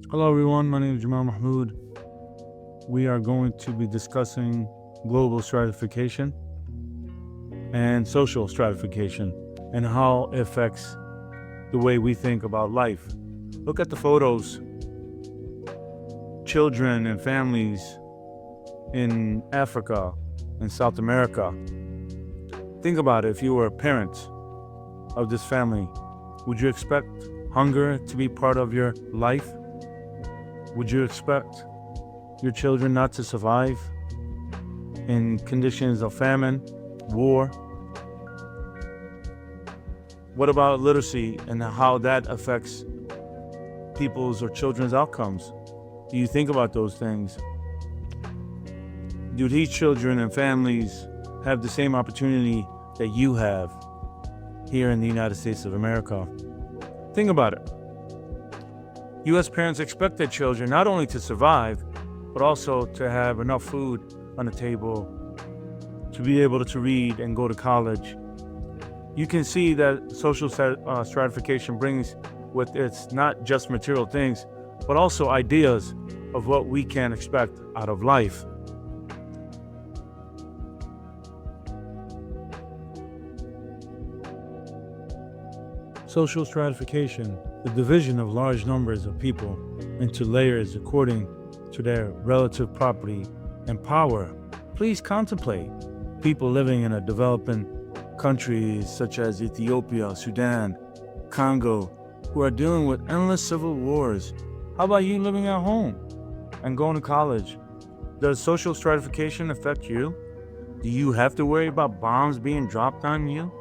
Hello everyone, my name is Jamal Mahmood. We are going to be discussing global stratification and social stratification and how it affects the way we think about life. Look at the photos. Children and families in Africa and South America. Think about it. If you were a parent of this family, would you expect hunger to be part of your life? Would you expect your children not to survive in conditions of famine, war? What about literacy and how that affects people's or children's outcomes? Do you think about those things? Do these children and families have the same opportunity that you have here in the United States of America? Think about it. U.S. parents expect their children not only to survive, but also to have enough food on the table, to be able to read and go to college. You can see that social stratification brings with its not just material things, but also ideas of what we can expect out of life. Social stratification, the division of large numbers of people into layers according to their relative property and power. Please contemplate people living in developing countries such as Ethiopia, Sudan, Congo, who are dealing with endless civil wars. How about you living at home and going to college? Does social stratification affect you? Do you have to worry about bombs being dropped on you?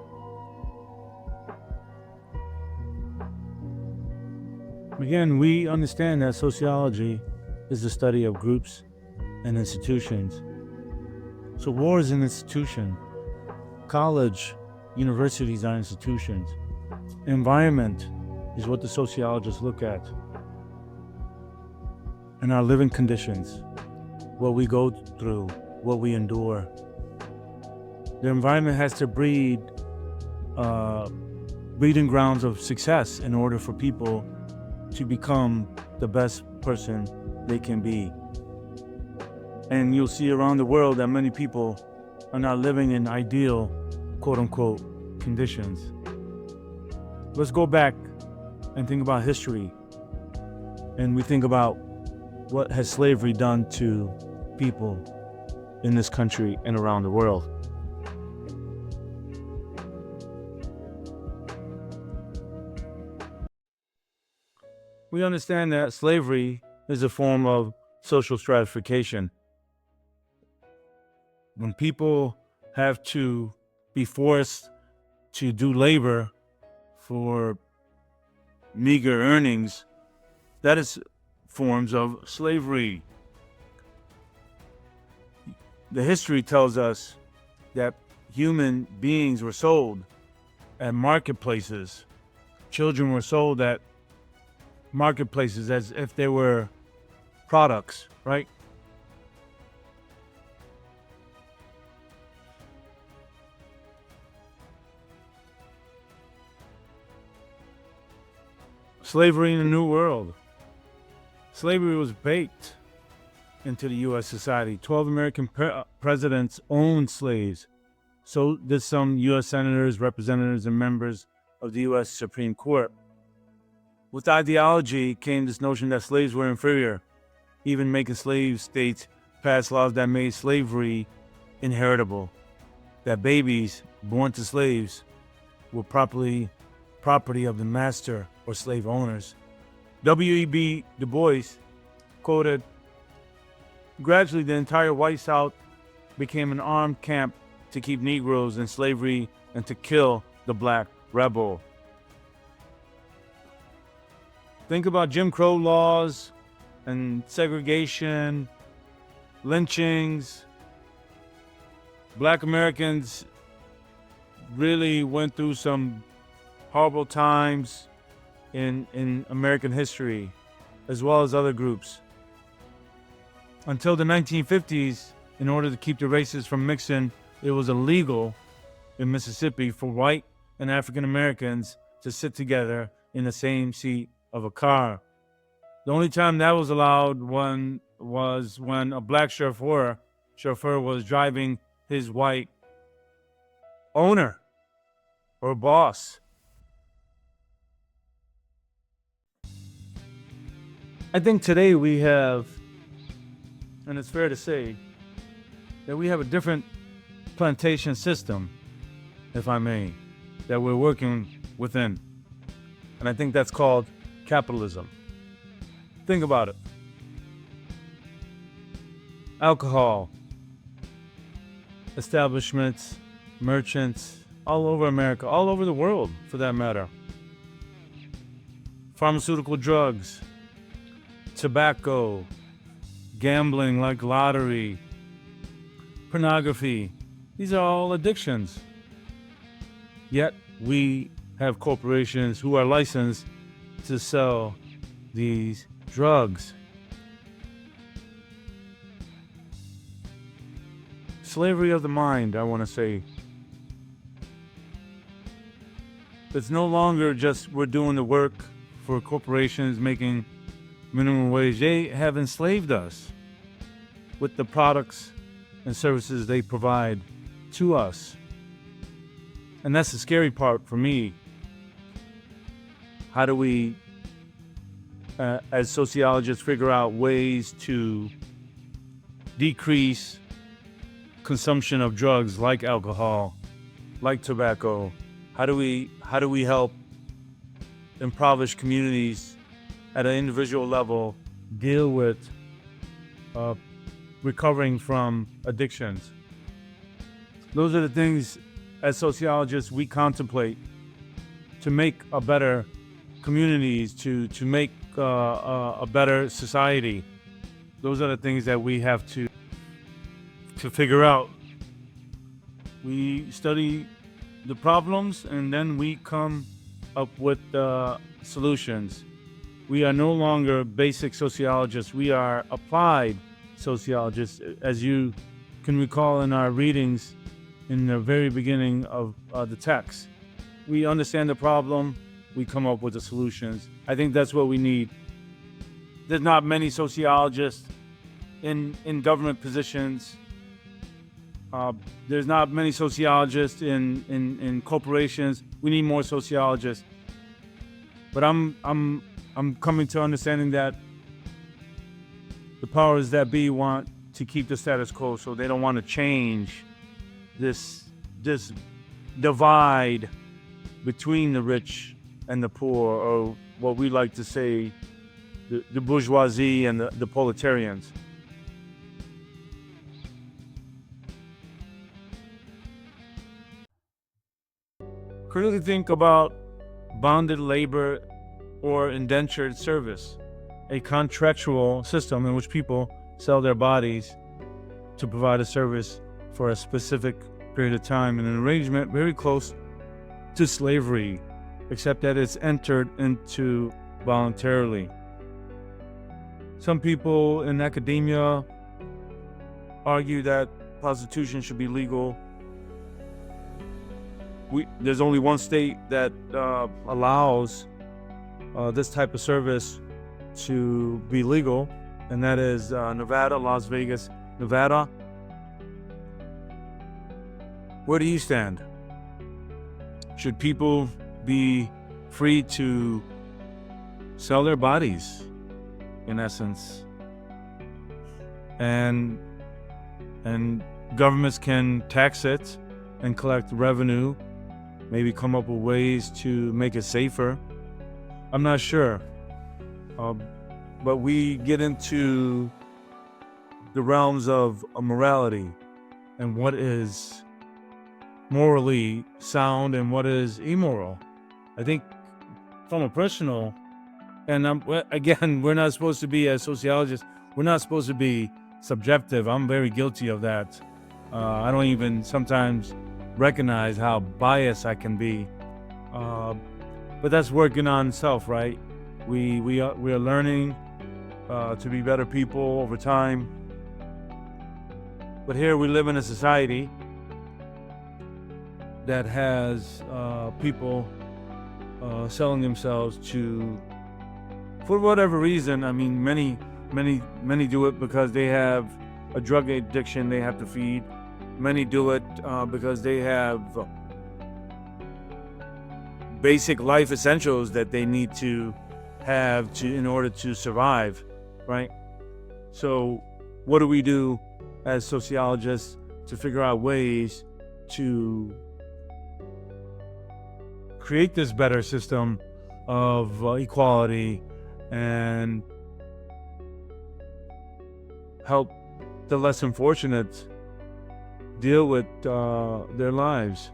Again, we understand that sociology is the study of groups and institutions. So war is an institution. College, universities are institutions. Environment is what the sociologists look at. And our living conditions, what we go through, what we endure. The environment has to breeding grounds of success in order for people to become the best person they can be. And you'll see around the world that many people are not living in ideal, quote unquote, conditions. Let's go back and think about history. And we think about what has slavery done to people in this country and around the world. We understand that slavery is a form of social stratification. When people have to be forced to do labor for meager earnings, that is forms of slavery. The history tells us that human beings were sold at marketplaces. Children were sold at marketplaces as if they were products, right? Slavery in the New World. Slavery was baked into the U.S. society. 12 American presidents owned slaves. So did some U.S. senators, representatives, and members of the U.S. Supreme Court. With ideology came this notion that slaves were inferior, even making slave states pass laws that made slavery inheritable, that babies born to slaves were property of the master or slave owners. W.E.B. Du Bois quoted, "Gradually the entire white South became an armed camp to keep Negroes in slavery and to kill the black rebel." Think about Jim Crow laws and segregation, lynchings. Black Americans really went through some horrible times in American history, as well as other groups. Until the 1950s, in order to keep the races from mixing, it was illegal in Mississippi for white and African Americans to sit together in the same seat of a car. The only time that was allowed was when a black chauffeur was driving his white owner or boss. I think today we have, and it's fair to say, that we have a different plantation system, if I may, that we're working within. And I think that's called capitalism. Think about it. Alcohol, establishments, merchants, all over America, all over the world for that matter. Pharmaceutical drugs, tobacco, gambling like lottery, pornography. These are all addictions. Yet we have corporations who are licensed to sell these drugs. Slavery of the mind, I want to say. It's no longer just we're doing the work for corporations making minimum wage. They have enslaved us with the products and services they provide to us. And that's the scary part for me. How do we, as sociologists, figure out ways to decrease consumption of drugs like alcohol, like tobacco? How do we help impoverished communities at an individual level deal with recovering from addictions? Those are the things as sociologists we contemplate to make a better communities, to make a better society. Those are the things that we have to figure out. We study the problems and then we come up with solutions. We are no longer basic sociologists, we are applied sociologists. As you can recall in our readings in the very beginning of the text, we understand the problem, we come up with the solutions. I think that's what we need. There's not many sociologists in government positions. There's not many sociologists in corporations. We need more sociologists. But I'm coming to understanding that the powers that be want to keep the status quo, so they don't want to change this divide between the rich and the poor, or what we like to say, the bourgeoisie and the proletarians. Critically think about bonded labor or indentured service, a contractual system in which people sell their bodies to provide a service for a specific period of time, in an arrangement very close to slavery, except that it's entered into voluntarily. Some people in academia argue that prostitution should be legal. There's only one state that allows this type of service to be legal, and that is Nevada, Las Vegas, Nevada. Where do you stand? Should people be free to sell their bodies, in essence, and governments can tax it and collect revenue, maybe come up with ways to make it safer? I'm not sure. But we get into the realms of morality and what is morally sound and what is immoral. I think from a personal, and again, we're not supposed to be, as sociologists, we're not supposed to be subjective. I'm very guilty of that. I don't even sometimes recognize how biased I can be. But that's working on self, right? We are learning to be better people over time. But here we live in a society that has people selling themselves to for whatever reason. I mean, many do it because they have a drug addiction they have to feed. Many do it because they have basic life essentials that they need to have in order to survive, right? So what do we do as sociologists to figure out ways to create this better system of equality and help the less unfortunate deal with their lives?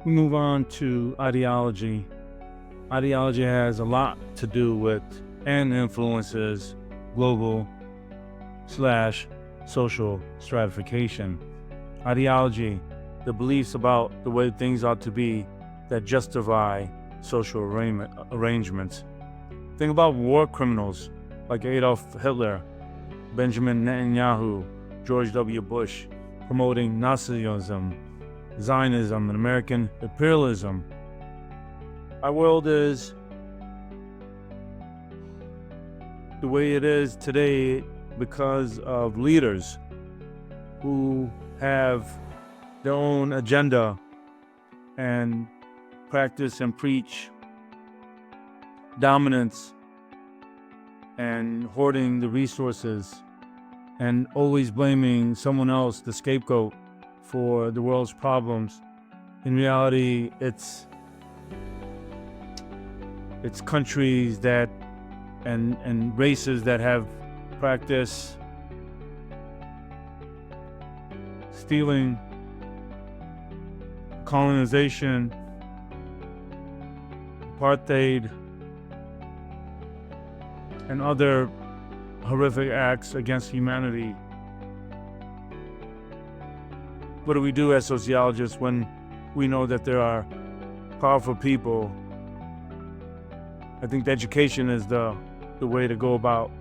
We move on to ideology. Ideology has a lot to do with and influences global/social stratification. Ideology, the beliefs about the way things ought to be that justify social arrangements. Think about war criminals like Adolf Hitler, Benjamin Netanyahu, George W. Bush, promoting Nazism, Zionism, and American imperialism. Our world is the way it is today because of leaders who have their own agenda and practice and preach dominance and hoarding the resources and always blaming someone else, the scapegoat, for the world's problems. In reality, it's countries that and races that have practiced stealing, colonization, apartheid, and other horrific acts against humanity. What do we do as sociologists when we know that there are powerful people? I think education is the way to go about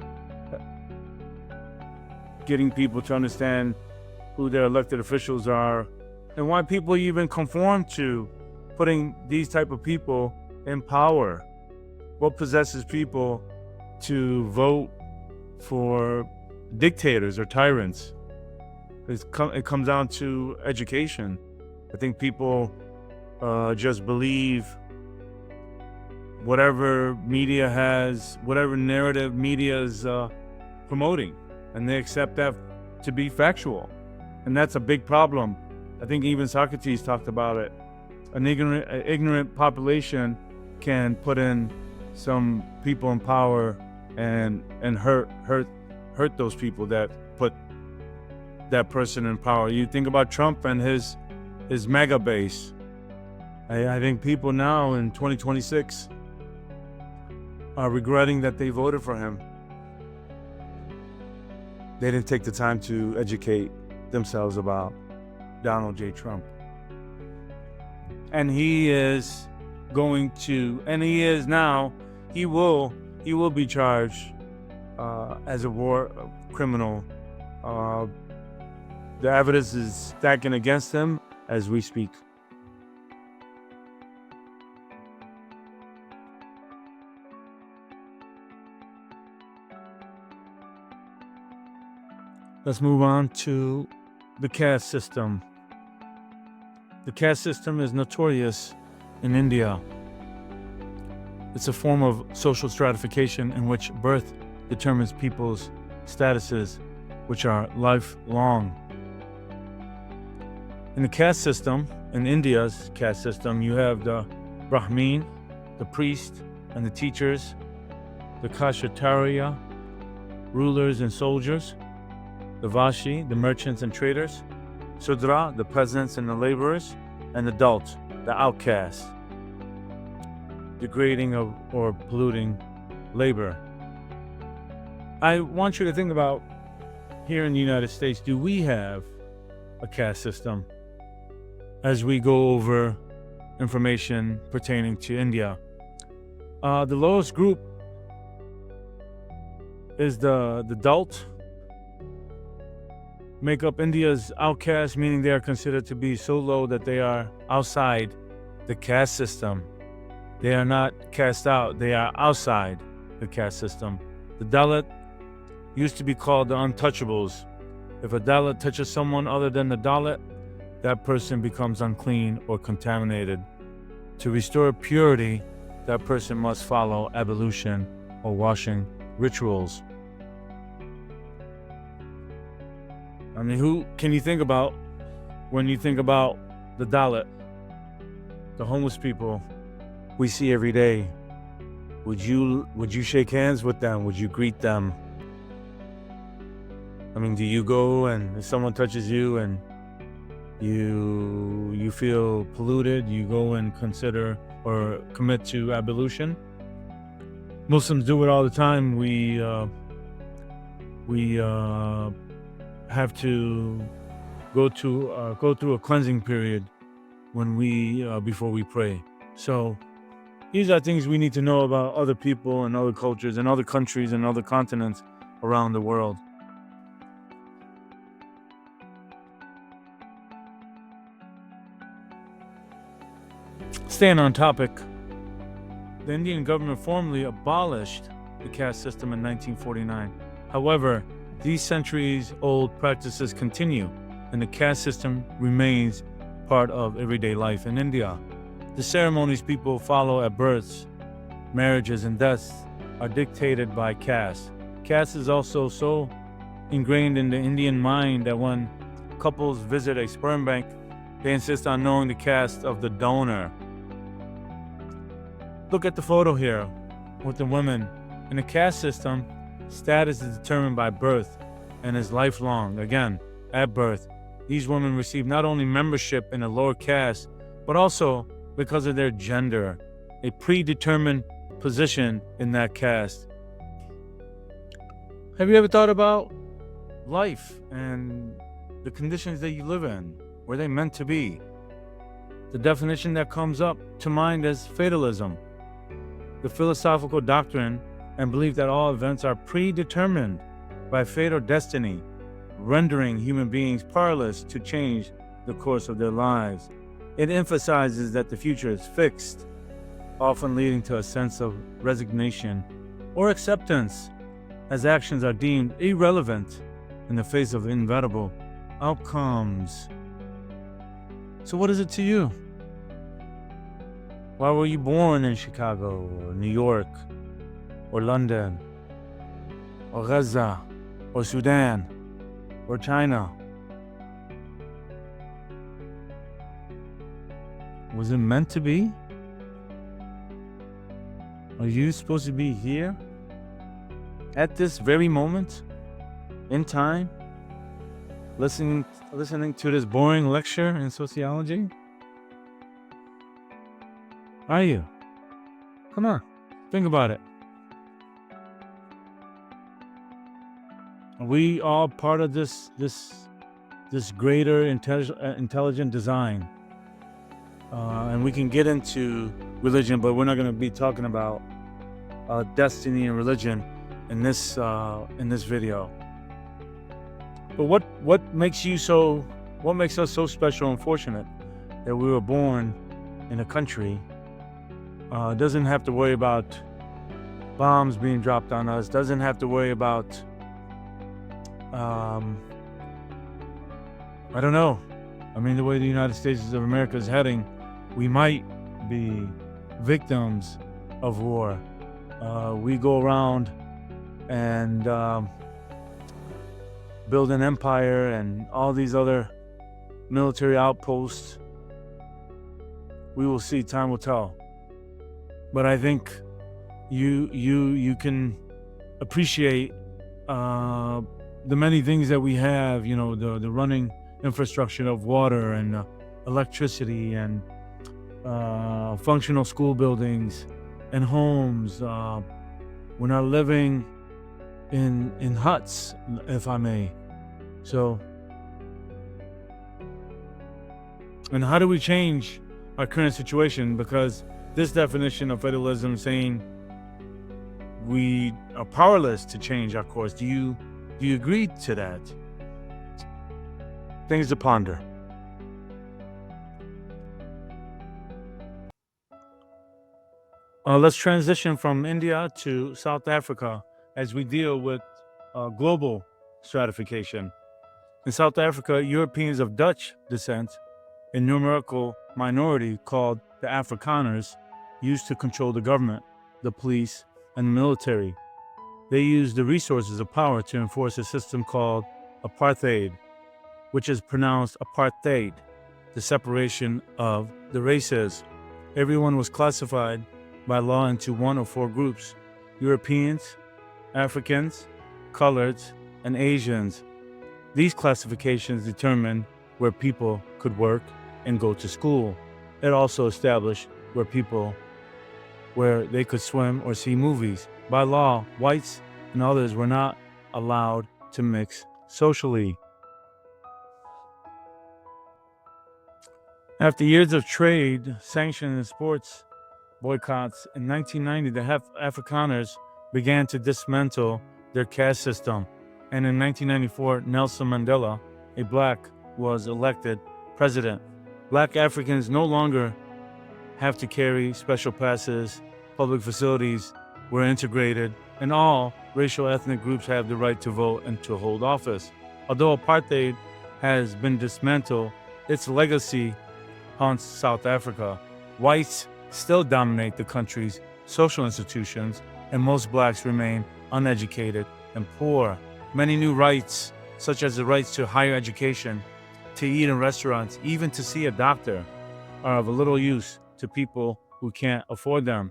getting people to understand who their elected officials are and why people even conform to putting these type of people in power. What possesses people to vote for dictators or tyrants? It comes down to education. I think people just believe whatever media has, whatever narrative media is promoting, and they accept that to be factual. And that's a big problem. I think even Socrates talked about it. An ignorant population can put in some people in power and hurt those people that put that person in power. You think about Trump and his mega base. I think people now in 2026 are regretting that they voted for him. They didn't take the time to educate themselves about Donald J. Trump. And he is going to, and he is now, he will be charged as a war criminal. The evidence is stacking against him as we speak. Let's move on to the caste system. The caste system is notorious in India. It's a form of social stratification in which birth determines people's statuses, which are lifelong. In the caste system, in India's caste system, you have the Brahmin, the priest and the teachers, the Kshatriya, rulers and soldiers, the Vashi, the merchants and traders, Sudra, the peasants and the laborers, and the Dalt, the outcasts, degrading or polluting labor. I want you to think about, here in the United States, do we have a caste system? As we go over information pertaining to India, the lowest group is the Dalt, make up India's outcasts, meaning they are considered to be so low that they are outside the caste system. They are not cast out, they are outside the caste system. The Dalit used to be called the untouchables. If a Dalit touches someone other than the Dalit, that person becomes unclean or contaminated. To restore purity, that person must follow ablution or washing rituals. I mean, who can you think about when you think about the Dalit, the homeless people we see every day? Would you shake hands with them? Would you greet them? I mean, do you go and if someone touches you and you feel polluted, you go and consider or commit to ablution? Muslims do it all the time. We have to go through a cleansing period when before we pray. So these are things we need to know about other people and other cultures and other countries and other continents around the world. Staying on topic, the Indian government formally abolished the caste system in 1949. However, these centuries-old practices continue, and the caste system remains part of everyday life in India. The ceremonies people follow at births, marriages, and deaths are dictated by caste. Caste is also so ingrained in the Indian mind that when couples visit a sperm bank, they insist on knowing the caste of the donor. Look at the photo here with the women. In the caste system, status is determined by birth and is lifelong. Again, at birth, these women receive not only membership in a lower caste, but also, because of their gender, a predetermined position in that caste. Have you ever thought about life and the conditions that you live in? Were they meant to be? The definition that comes up to mind is fatalism, the philosophical doctrine and belief that all events are predetermined by fate or destiny, rendering human beings powerless to change the course of their lives. It emphasizes that the future is fixed, often leading to a sense of resignation or acceptance, as actions are deemed irrelevant in the face of inevitable outcomes. So what is it to you? Why were you born in Chicago or New York or London or Gaza or Sudan or China? Was it meant to be? Are you supposed to be here at this very moment in time, listening to this boring lecture in sociology? Are you? Come on, think about it. Are we all part of this greater intelligent design? And we can get into religion, but we're not going to be talking about destiny and religion in this video. But what makes us so special and fortunate that we were born in a country doesn't have to worry about bombs being dropped on us, doesn't have to worry about I don't know. I mean, the way the United States of America is heading, we might be victims of war. We go around and build an empire and all these other military outposts. We will see, time will tell. But I think you can appreciate the many things that we have, the running infrastructure of water and electricity and functional school buildings and homes. We're not living in huts, if I may. So, and how do we change our current situation? Because this definition of fatalism saying we are powerless to change our course. Do you agree to that? Things to ponder. Let's transition from India to South Africa as we deal with global stratification. In South Africa, Europeans of Dutch descent, a numerical minority called the Afrikaners, used to control the government, the police, and the military. They used the resources of power to enforce a system called Apartheid, which is pronounced apartheid, the separation of the races. Everyone was classified by law into one of four groups: Europeans, Africans, Coloreds, and Asians. These classifications determined where people could work and go to school. It also established where they could swim or see movies. By law, whites and others were not allowed to mix socially. After years of trade, sanctions, and sports boycotts, in 1990, the Afrikaners began to dismantle their caste system. And in 1994, Nelson Mandela, a black, was elected president. Black Africans no longer have to carry special passes, public facilities were integrated, and all racial ethnic groups have the right to vote and to hold office. Although apartheid has been dismantled, its legacy haunts South Africa. Whites still dominate the country's social institutions, and most blacks remain uneducated and poor. Many new rights, such as the rights to higher education, to eat in restaurants, even to see a doctor, are of little use to people who can't afford them.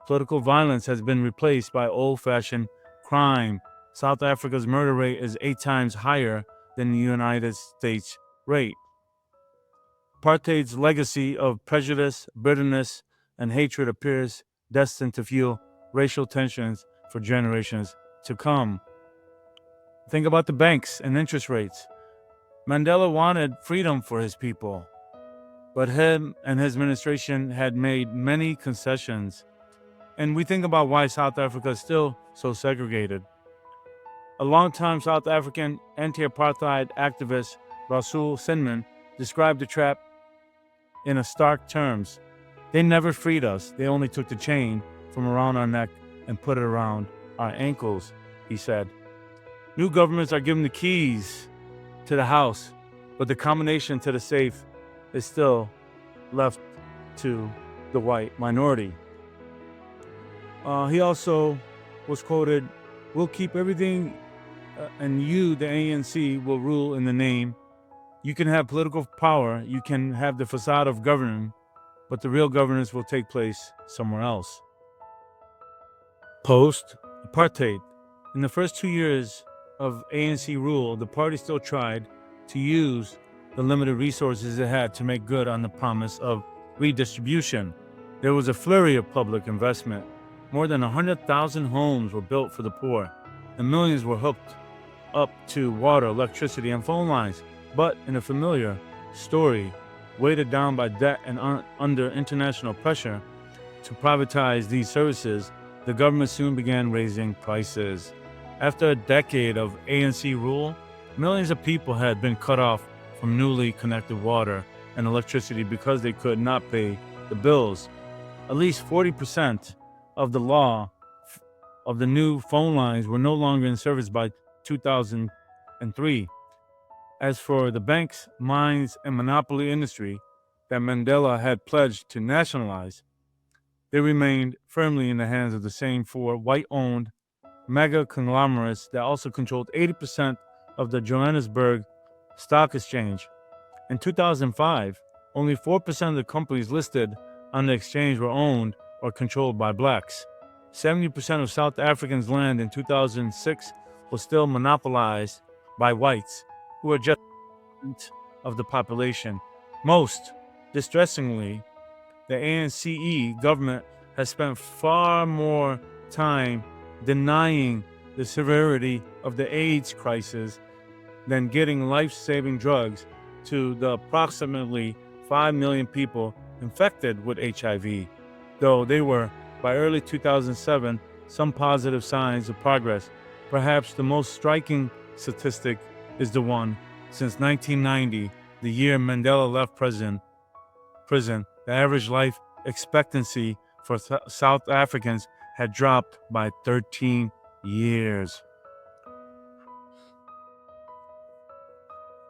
Political violence has been replaced by old-fashioned crime. South Africa's murder rate is 8 times higher than the United States rate. Apartheid's legacy of prejudice, bitterness, and hatred appears destined to fuel racial tensions for generations to come. Think about the banks and interest rates. Mandela wanted freedom for his people, but him and his administration had made many concessions. And we think about why South Africa is still so segregated. A longtime South African anti-apartheid activist, Rasul Sinman, described the trap in a stark terms. They never freed us. They only took the chain from around our neck and put it around our ankles, he said. New governments are given the keys to the house, but the combination to the safe is still left to the white minority. He also was quoted, "We'll keep everything and you, the ANC, will rule in the name. You can have political power, you can have the facade of governing, but the real governance will take place somewhere else." Post-apartheid. In the first 2 years of ANC rule, the party still tried to use the limited resources it had to make good on the promise of redistribution. There was a flurry of public investment. More than 100,000 homes were built for the poor, and millions were hooked up to water, electricity, and phone lines. But in a familiar story, weighted down by debt and under international pressure to privatize these services, the government soon began raising prices. After a decade of ANC rule, millions of people had been cut off from newly connected water and electricity because they could not pay the bills. At least 40% of the new phone lines were no longer in service by 2003. As for the banks, mines, and monopoly industry that Mandela had pledged to nationalize, they remained firmly in the hands of the same four white-owned mega conglomerates that also controlled 80% of the Johannesburg Stock Exchange. In 2005, only 4% of the companies listed on the exchange were owned or controlled by blacks. 70% of South Africans' land in 2006 was still monopolized by whites, who were just of the population. Most distressingly, the ANC government has spent far more time denying the severity of the AIDS crisis than getting life-saving drugs to the approximately 5 million people infected with HIV, though they were, by early 2007, some positive signs of progress. Perhaps the most striking statistic is the one since 1990, the year Mandela left prison, the average life expectancy for South Africans had dropped by 13 years.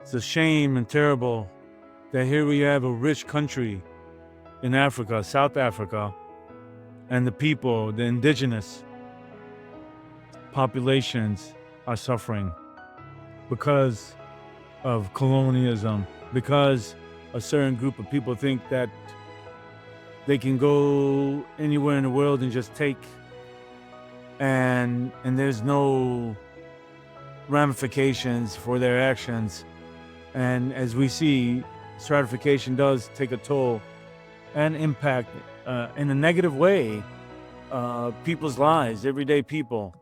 It's a shame and terrible that here we have a rich country in Africa, South Africa, and the people, the indigenous populations are suffering because of colonialism, because a certain group of people think that they can go anywhere in the world and just take, and there's no ramifications for their actions. And as we see, stratification does take a toll and impact in a negative way people's lives, everyday people.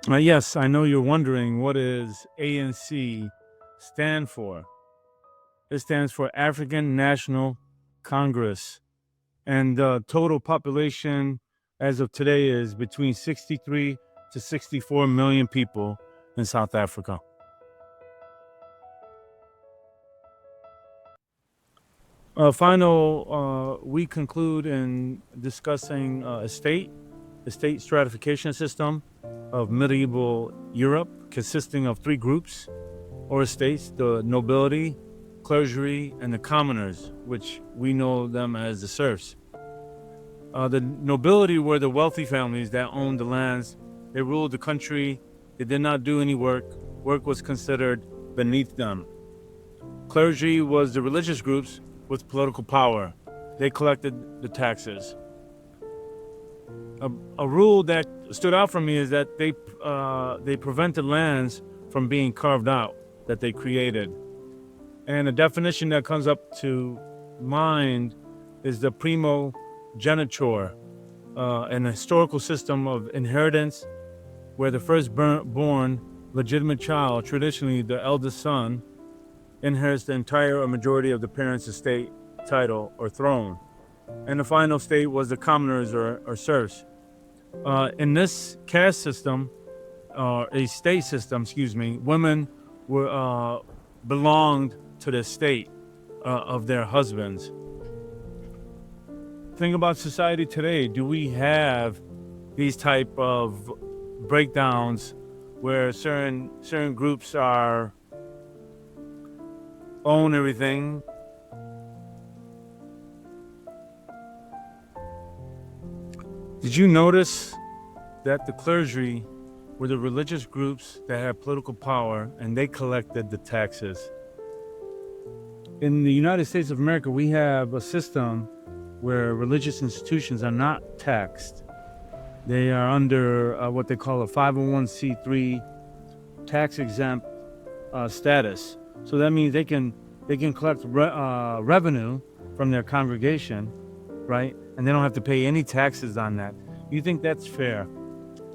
Yes, I know you're wondering, what does ANC stand for? It stands for African National Congress. And the total population as of today is between 63 to 64 million people in South Africa. We conclude in discussing the state stratification system of medieval Europe, consisting of three groups or estates: the nobility, clergy, and the commoners, which we know them as the serfs. The nobility were the wealthy families that owned the lands. They ruled the country. They did not do any work. Work was considered beneath them. Clergy was the religious groups with political power. They collected the taxes. A rule that stood out for me is that they prevented lands from being carved out that they created. And a definition that comes up to mind is the primogeniture, an historical system of inheritance where the firstborn legitimate child, traditionally the eldest son, inherits the entire or majority of the parent's estate, title, or throne. And the final state was the commoners or serfs. In this caste system, a state system, women were belonged to the state of their husbands. Think about society today. Do we have these type of breakdowns where certain groups own everything? Did you notice that the clergy were the religious groups that had political power and they collected the taxes? In the United States of America, we have a system where religious institutions are not taxed. They are under what they call a 501c3 tax-exempt status. So that means they can collect revenue from their congregation, right? And they don't have to pay any taxes on that. You think that's fair?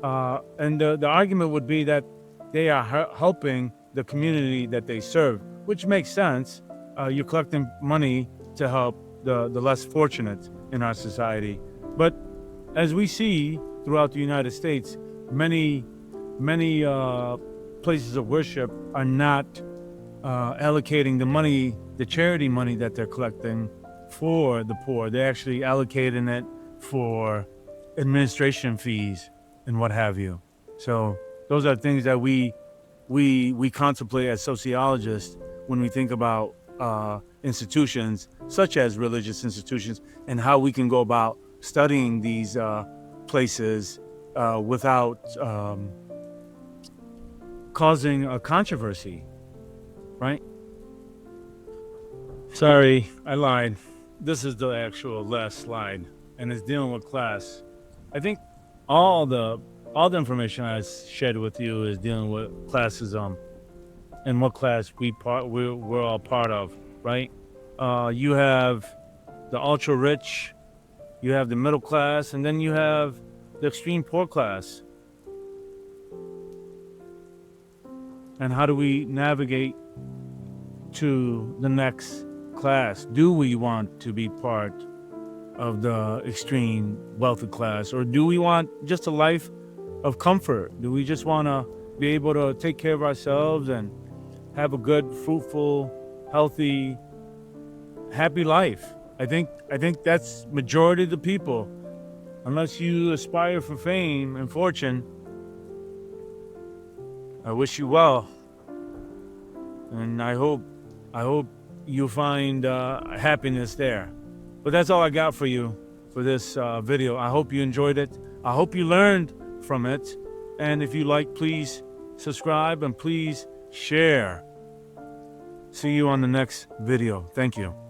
And the argument would be that they are helping the community that they serve, which makes sense. You're collecting money to help the less fortunate in our society. But as we see throughout the United States, many places of worship are not allocating the money, the charity money that they're collecting for the poor. They're actually allocating it for administration fees and what have you. So those are things that we contemplate as sociologists when we think about institutions such as religious institutions and how we can go about studying these places without causing a controversy, right? Sorry, I lied. This is the actual last slide, and it's dealing with class. I think all the information I shared with you is dealing with classism and what class we're all part of, right? You have the ultra rich, you have the middle class, and then you have the extreme poor class. And how do we navigate to the next class? Do we want to be part of the extreme wealthy class, or do we want just a life of comfort? Do we just want to be able to take care of ourselves and have a good, fruitful, healthy, happy life? I think that's majority of the people. Unless you aspire for fame and fortune, I wish you well, and I hope you find happiness there. But that's all I got for you for this video. I hope you enjoyed it. I hope you learned from it. And if you like, please subscribe and please share. See you on the next video. Thank you.